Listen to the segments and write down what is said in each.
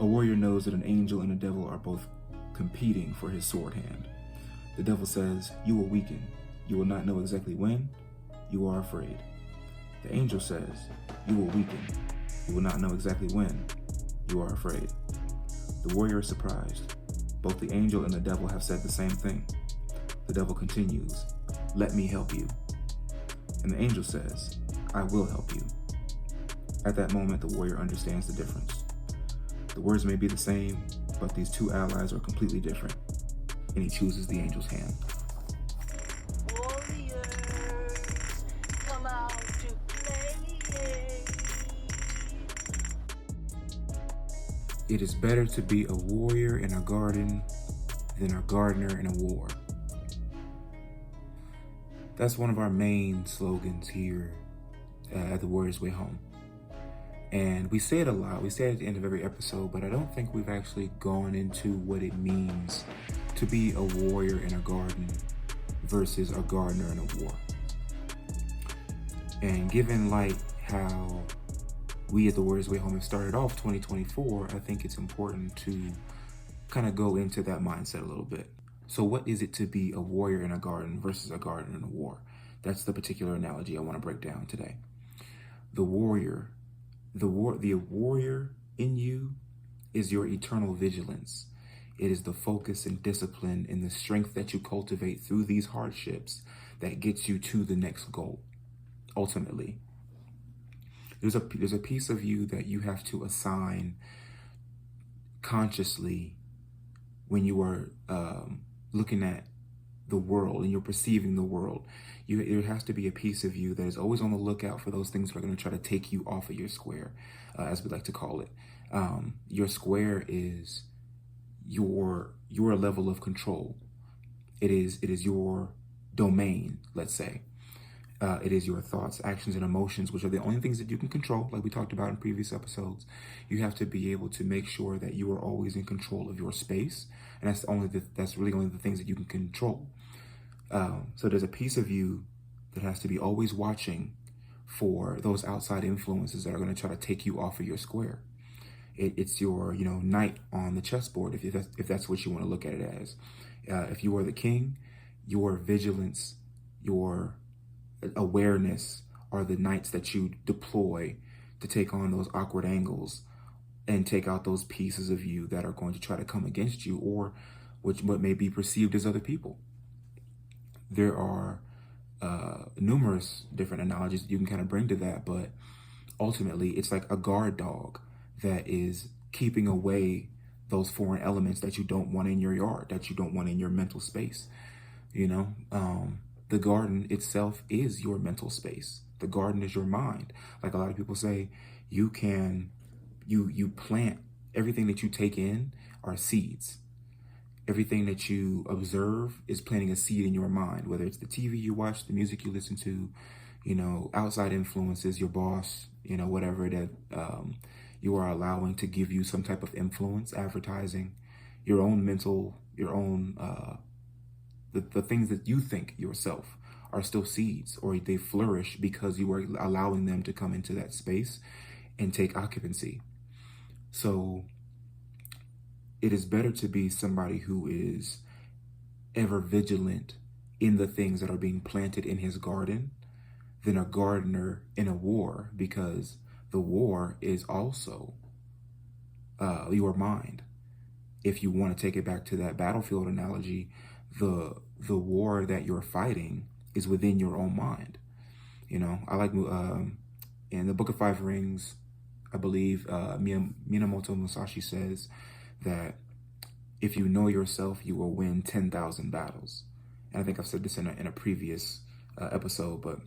A warrior knows that an angel and a devil are both competing for his sword hand. The devil says, "You will weaken. You will not know exactly when. You are afraid." The angel says, "You will weaken. You will not know exactly when. You are afraid." The warrior is surprised. Both the angel and the devil have said the same thing. The devil continues, "Let me help you." And the angel says, "I will help you." At that moment, the warrior understands the difference. The words may be the same, but these two allies are completely different, and he chooses the angel's hand. Warriors, come out to play. It is better to be a warrior in a garden than a gardener in a war. That's one of our main slogans here at the Warrior's Way Home. And we say it a lot. We say it at the end of every episode, but I don't think we've actually gone into what it means to be a warrior in a garden versus a gardener in a war. And given like how we at the Warrior's Way Home have started off 2024, I think it's important to kind of go into that mindset a little bit. So what is it to be a warrior in a garden versus a gardener in a war? That's the particular analogy I want to break down today. The warrior in you is your eternal vigilance. It is the focus and discipline and the strength that you cultivate through these hardships that gets you to the next goal. Ultimately, there's a piece of you that you have to assign consciously when you are looking at the world and you're perceiving the world. There has to be a piece of you that is always on the lookout for those things that are going to try to take you off of your square, as we like to call it. Your square is your level of control. It is your domain, let's say. It is your thoughts, actions, and emotions, which are the only things that you can control, like we talked about in previous episodes. You have to be able to make sure that you are always in control of your space, and that's really only the things that you can control. So there's a piece of you that has to be always watching for those outside influences that are going to try to take you off of your square. It's your knight on the chessboard, if that's what you want to look at it as. If you are the king, your vigilance, your awareness are the knights that you deploy to take on those awkward angles and take out those pieces of you that are going to try to come against you, or what may be perceived as other people. There are numerous different analogies that you can kind of bring to that, but ultimately it's like a guard dog that is keeping away those foreign elements that you don't want in your yard, that you don't want in your mental space. The garden itself is your mental space. The garden is your mind. Like a lot of people say, you plant everything that you take in are seeds. Everything that you observe is planting a seed in your mind, whether it's the TV you watch, the music you listen to, outside influences, your boss, whatever that you are allowing to give you some type of influence, advertising, your own mental, the things that you think yourself are still seeds, or they flourish because you are allowing them to come into that space and take occupancy. So it is better to be somebody who is ever vigilant in the things that are being planted in his garden than a gardener in a war, because the war is also your mind. If you want to take it back to that battlefield analogy, the war that you're fighting is within your own mind. I like in the Book of Five Rings, I believe Minamoto Musashi says that if you know yourself, you will win 10,000 battles. And I think I've said this in a previous episode, but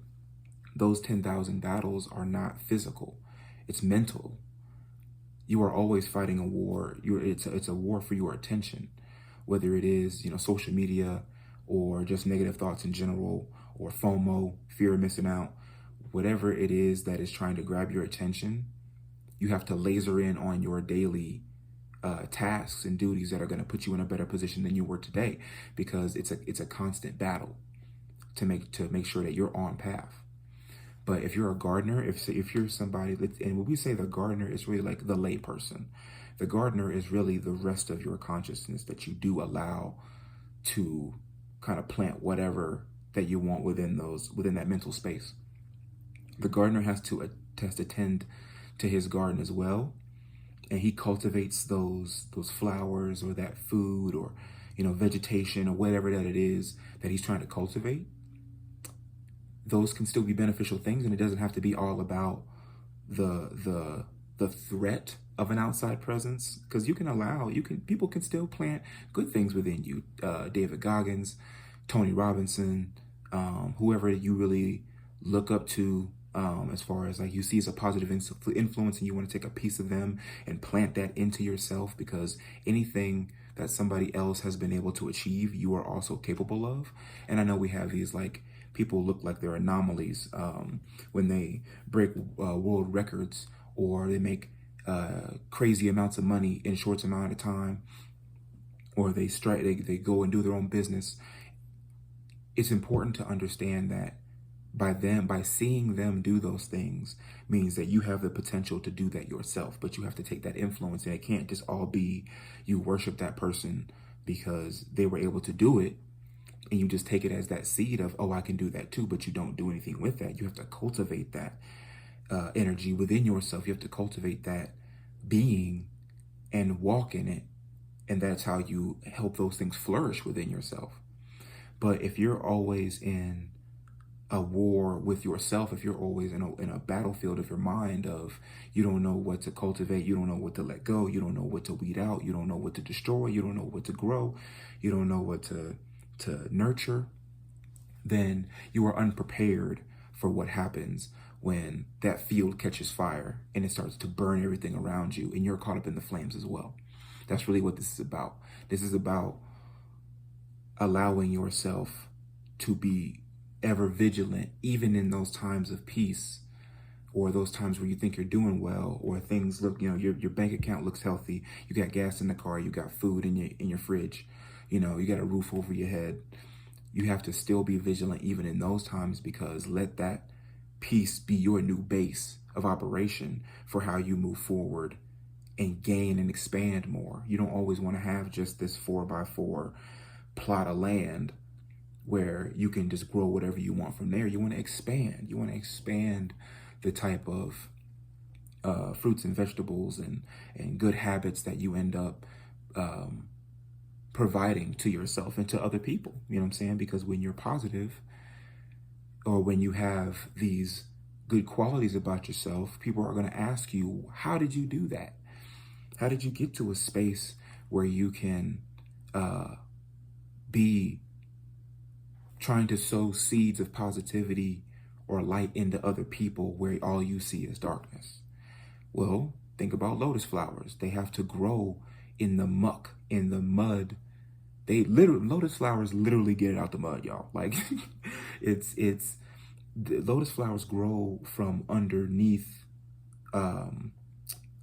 those 10,000 battles are not physical. It's mental. You are always fighting a war. It's a war for your attention, whether it is social media or just negative thoughts in general, or FOMO, fear of missing out, whatever it is that is trying to grab your attention. You have to laser in on your daily tasks and duties that are going to put you in a better position than you were today, because it's a constant battle to make sure that you're on path. But if you're a gardener, if you're somebody, and when we say the gardener, it's really like the lay person, The gardener is really the rest of your consciousness that you do allow to kind of plant whatever that you want within that mental space. The gardener has to tend to his garden as well, and he cultivates those flowers or that food or vegetation or whatever that it is that he's trying to cultivate. Those can still be beneficial things, and it doesn't have to be all about the threat of an outside presence, because people can still plant good things within you. David Goggins, Tony Robinson, whoever you really look up to, as far as like you see as a positive influence, and you want to take a piece of them and plant that into yourself, because anything that somebody else has been able to achieve, you are also capable of. And I know we have these like people look like they're anomalies when they break world records, or they make crazy amounts of money in a short amount of time, or they go and do their own business. It's important to understand that by seeing them do those things means that you have the potential to do that yourself, but you have to take that influence, and it can't just all be you worship that person because they were able to do it, and you just take it as that seed of, oh, I can do that too, but you don't do anything with that. You have to cultivate that energy within yourself. You have to cultivate that being and walk in it, and that's how you help those things flourish within yourself. But if you're always in a war with yourself, if you're always in a battlefield of your mind of you don't know what to cultivate, you don't know what to let go, you don't know what to weed out, you don't know what to destroy, you don't know what to grow, you don't know what to nurture, then you are unprepared for what happens when that field catches fire and it starts to burn everything around you, and you're caught up in the flames as well. That's really what this is about. This is about allowing yourself to be ever vigilant, even in those times of peace, or those times where you think you're doing well, or things look, your bank account looks healthy, you got gas in the car, you got food in your fridge, you got a roof over your head. You have to still be vigilant even in those times, because let that peace be your new base of operation for how you move forward and gain and expand more. You don't always want to have just this 4x4 plot of land where you can just grow whatever you want from there. You want to expand. You want to expand the type of fruits and vegetables and good habits that you end up providing to yourself and to other people. You know what I'm saying? Because when you're positive, or when you have these good qualities about yourself, people are going to ask you, how did you do that? How did you get to a space where you can be trying to sow seeds of positivity or light into other people where all you see is darkness? Well, think about lotus flowers. They have to grow in the muck, in the mud. Lotus flowers literally get it out the mud, y'all. Like the lotus flowers grow from underneath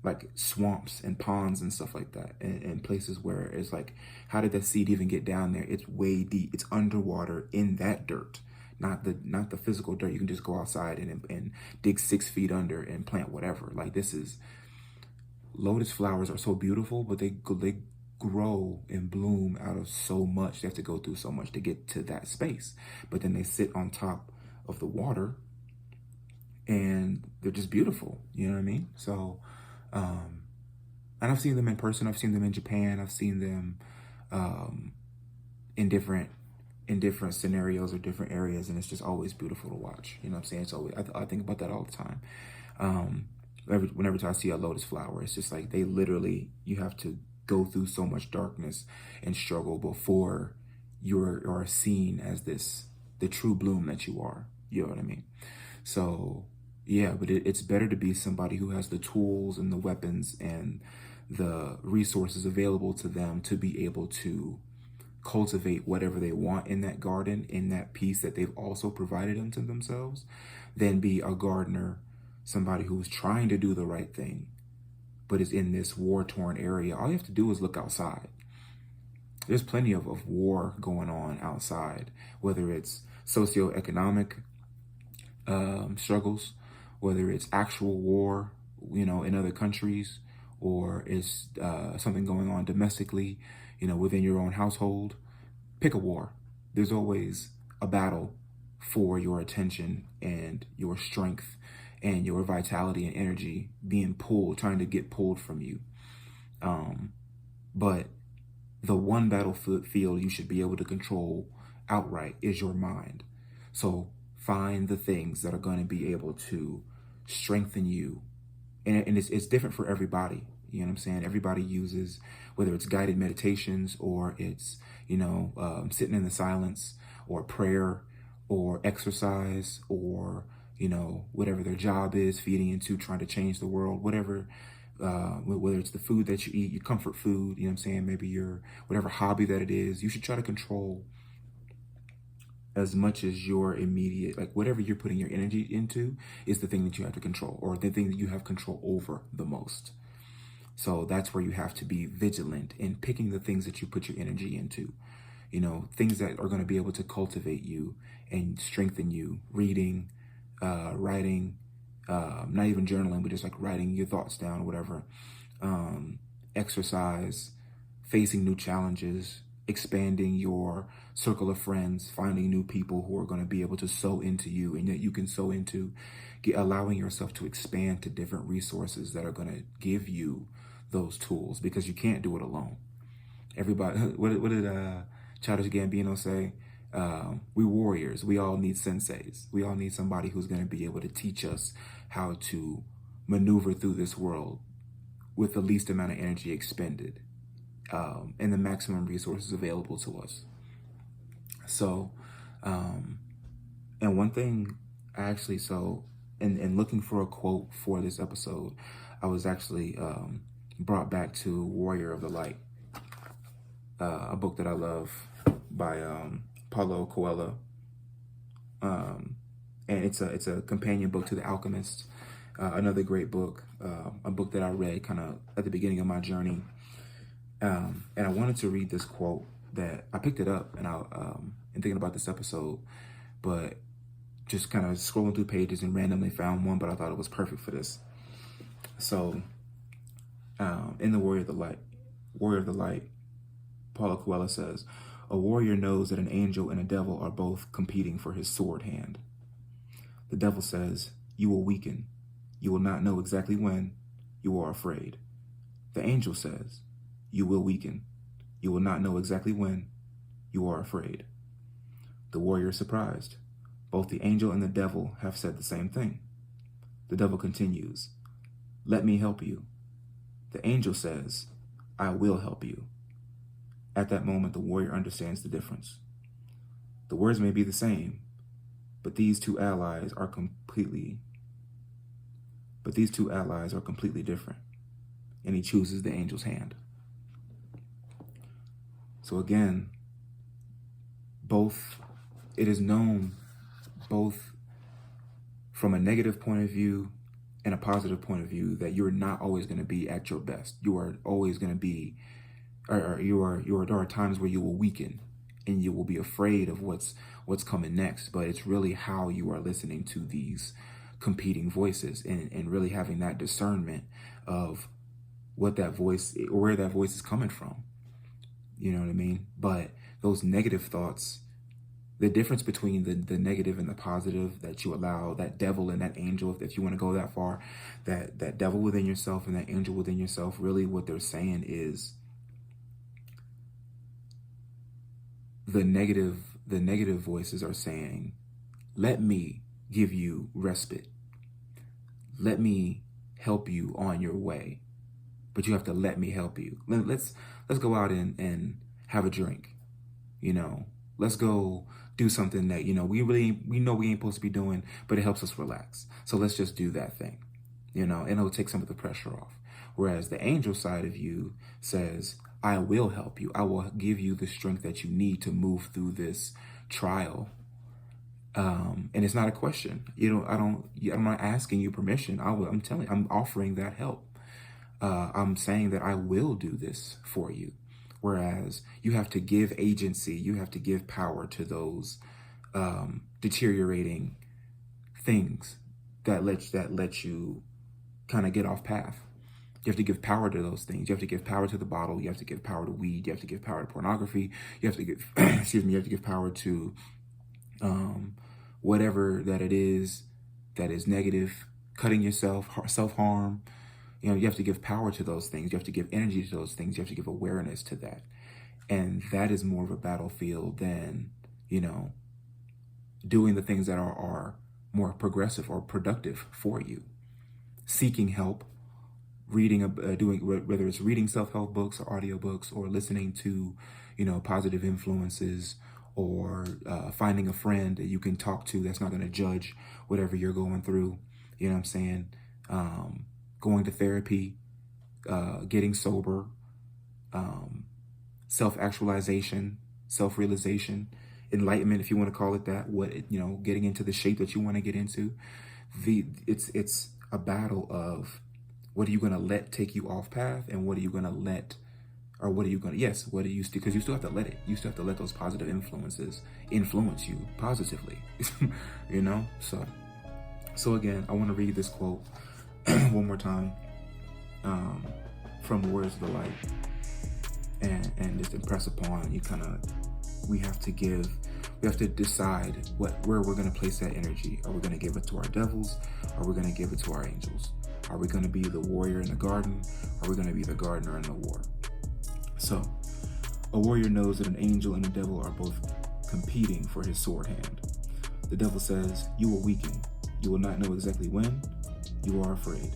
like swamps and ponds and stuff like that, and places where it's like, how did that seed even get down there? It's way deep. It's underwater in that dirt, not the physical dirt. You can just go outside and dig 6 feet under and plant whatever. Like, lotus flowers are so beautiful, but they grow and bloom out of so much. They have to go through so much to get to that space, but then they sit on top of the water and they're just beautiful. You know what I mean? So and I've seen them in person. I've seen them in Japan. I've seen them in different scenarios or different areas, and it's just always beautiful to watch. You know what I'm saying? It's always, I think about that all the time. Whenever I see a lotus flower, it's just like you have to go through so much darkness and struggle before you are seen as the true bloom that you are. You know what I mean? So yeah, but it's better to be somebody who has the tools and the weapons and the resources available to them to be able to cultivate whatever they want in that garden, in that piece that they've also provided unto themselves, than be a gardener, somebody who's trying to do the right thing, but is in this war-torn area. All you have to do is look outside. There's plenty of war going on outside, whether it's socioeconomic struggles, whether it's actual war, in other countries, or is something going on domestically, within your own household. Pick a war. There's always a battle for your attention and your strength and your vitality and energy being pulled, trying to get pulled from you. But the one battlefield you should be able to control outright is your mind. So find the things that are going to be able to strengthen you. And it's different for everybody. You know what I'm saying? Everybody uses, whether it's guided meditations or it's, sitting in the silence or prayer or exercise or, whatever their job is, feeding into, trying to change the world, whatever, whether it's the food that you eat, your comfort food, you know what I'm saying? Maybe your, whatever hobby that it is, you should try to control as much as your immediate, like whatever you're putting your energy into is the thing that you have to control, or the thing that you have control over the most. So that's where you have to be vigilant in picking the things that you put your energy into, things that are going to be able to cultivate you and strengthen you. Reading, writing, not even journaling, but just like writing your thoughts down, whatever. Exercise, facing new challenges, expanding your circle of friends, finding new people who are going to be able to sow into you and that you can sow into, allowing yourself to expand to different resources that are going to give you those tools, because you can't do it alone. Everybody, what did Childish Gambino say? We warriors, we all need senseis. We all need somebody who's going to be able to teach us how to maneuver through this world with the least amount of energy expended, and the maximum resources available to us. So, and one thing actually, in looking for a quote for this episode, I was actually brought back to Warrior of the Light, a book that I love by Paulo Coelho. And it's a companion book to The Alchemist, another great book, a book that I read kind of at the beginning of my journey. And I wanted to read this quote that I picked it up and thinking about this episode, but just kind of scrolling through pages and randomly found one, but I thought it was perfect for this. So, in the Warrior of the Light, Paulo Coelho says, "A warrior knows that an angel and a devil are both competing for his sword hand. The devil says, 'You will weaken. You will not know exactly when. You are afraid.' The angel says, 'You will weaken. You will not know exactly when. You are afraid.' The warrior is surprised. Both the angel and the devil have said the same thing. The devil continues, 'Let me help you.' The angel says, 'I will help you.' At that moment, the warrior understands the difference. The words may be the same, but these two allies are completely different, and he chooses the angel's hand." So again, it is known both from a negative point of view and a positive point of view that you're not always going to be at your best. You are always going to be, or there are times where you will weaken and you will be afraid of what's coming next. But it's really how you are listening to these competing voices and really having that discernment of what that voice, or where that voice is coming from. You know what I mean? But those negative thoughts, the difference between the negative and the positive that you allow, that devil and that angel, if you want to go that far, that devil within yourself and that angel within yourself, really what they're saying is the negative voices are saying, "Let me give you respite. Let me help you on your way. But you have to let me help you. Let's go out and have a drink. Let's go do something that, we know we ain't supposed to be doing, but it helps us relax. So let's just do that thing, and it'll take some of the pressure off." Whereas the angel side of you says, "I will help you. I will give you the strength that you need to move through this trial." And it's not a question. I'm not asking you permission. I'm offering that help. I'm saying that I will do this for you. Whereas you have to give agency, you have to give power to those deteriorating things that let you kind of get off path. You have to give power to those things. You have to give power to the bottle. You have to give power to weed. You have to give power to pornography. You have to give, excuse me, you have to give power to whatever that it is that is negative, cutting yourself, self-harm. You have to give power to those things. You have to give energy to those things. You have to give awareness to that. And that is more of a battlefield than, doing the things that are more progressive or productive for you. Seeking help, reading, doing, whether it's reading self-help books or audiobooks, or listening to, positive influences, or finding a friend that you can talk to that's not going to judge whatever you're going through. You know what I'm saying? Going to therapy, getting sober, self-actualization, self-realization, enlightenment, if you want to call it that. Getting into the shape that you want to get into. It's a battle of, what are you going to let take you off path, and what are you going to let, or what are you going to, because you still have to let it. You still have to let those positive influences influence you positively, So again, I want to read this quote one more time, from Words of the Light, and just impress upon you we have to decide where we're going to place that energy. Are we going to give it to our devils? Are we going to give it to our angels? Are we going to be the warrior in the garden? Are we going to be the gardener in the war? So, a warrior knows that an angel and a devil are both competing for his sword hand. The devil says, "You will weaken. You will not know exactly when. You are afraid."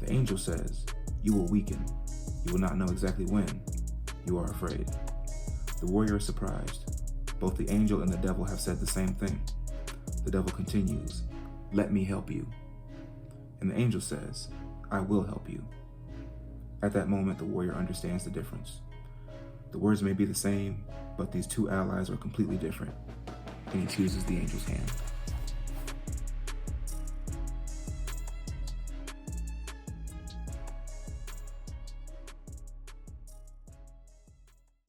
The angel says, "You will weaken. You will not know exactly when. You are afraid." The warrior is surprised. Both the angel and the devil have said the same thing. The devil continues, "Let me help you." And the angel says, "I will help you." At that moment, the warrior understands the difference. The words may be the same, but these two allies are completely different, and he chooses the angel's hand.